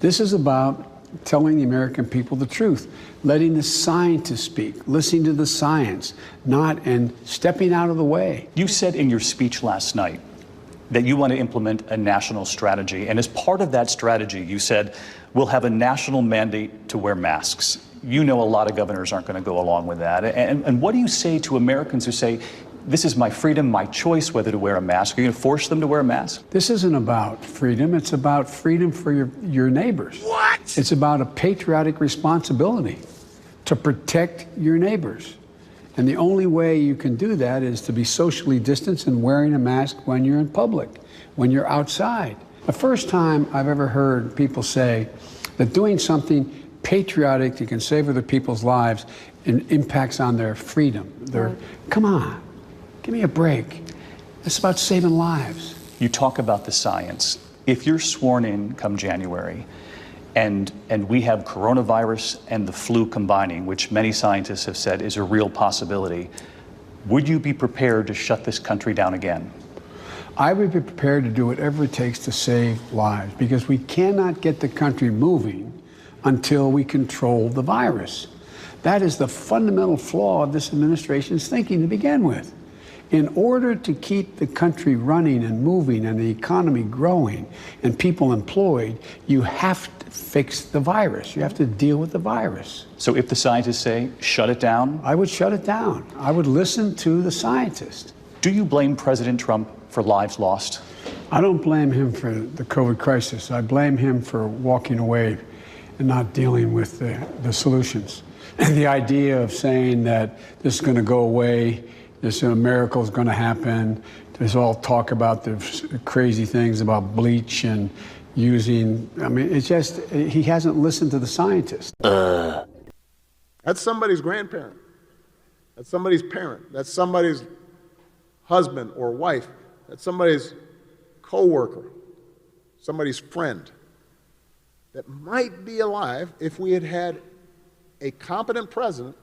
This is about telling the American people the truth, letting the scientists speak, listening to the science, and stepping out of the way. You said in your speech last night that you want to implement a national strategy. And as part of that strategy, you said, we'll have a national mandate to wear masks. You know a lot of governors aren't going to go along with that. And what do you say to Americans who say, this is my freedom, my choice whether to wear a mask? Are you going to force them to wear a mask? This isn't about freedom. It's about freedom for your neighbors. What? It's about a patriotic responsibility to protect your neighbors. And the only way you can do that is to be socially distanced and wearing a mask when you're in public, when you're outside. The first time I've ever heard people say that doing something patriotic that can save other people's lives and impacts on their freedom. Come on, give me a break. It's about saving lives. You talk about the science. If you're sworn in come January, and we have coronavirus and the flu combining, which many scientists have said is a real possibility, would you be prepared to shut this country down again? I would be prepared to do whatever it takes to save lives, because we cannot get the country moving until we control the virus. That is the fundamental flaw of this administration's thinking to begin with. In order to keep the country running and moving and the economy growing and people employed, you have to fix the virus. You have to deal with the virus. So if the scientists say, shut it down? I would shut it down. I would listen to the scientists. Do you blame President Trump for lives lost? I don't blame him for the COVID crisis. I blame him for walking away and not dealing with the solutions. And the idea of saying that this is going to go away, this miracle is going to happen, there's all talk about the crazy things about bleach and using, it's just, he hasn't listened to the scientists. That's somebody's grandparent. That's somebody's parent. That's somebody's husband or wife. That's somebody's coworker, somebody's friend that might be alive if we had had a competent president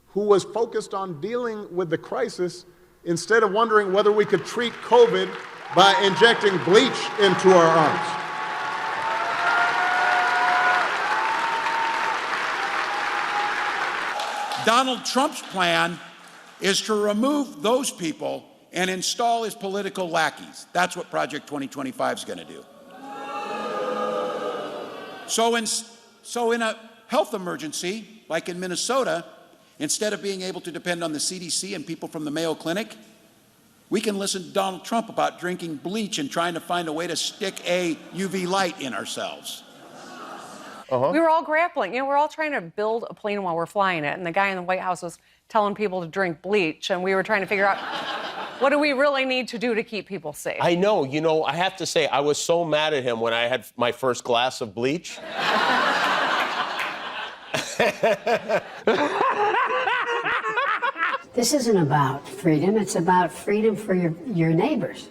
who was focused on dealing with the crisis instead of wondering whether we could treat COVID by injecting bleach into our arms. Donald Trump's plan is to remove those people and install his political lackeys. That's what Project 2025 is going to do. So in a health emergency, like in Minnesota, instead of being able to depend on the CDC and people from the Mayo Clinic, we can listen to Donald Trump about drinking bleach and trying to find a way to stick a UV light in ourselves. We were all grappling. We're all trying to build a plane while we're flying it. And the guy in the White House was telling people to drink bleach. And we were trying to figure out, what do we really need to do to keep people safe? I know. I have to say, I was so mad at him when I had my first glass of bleach. This isn't about freedom. It's about freedom for your neighbors.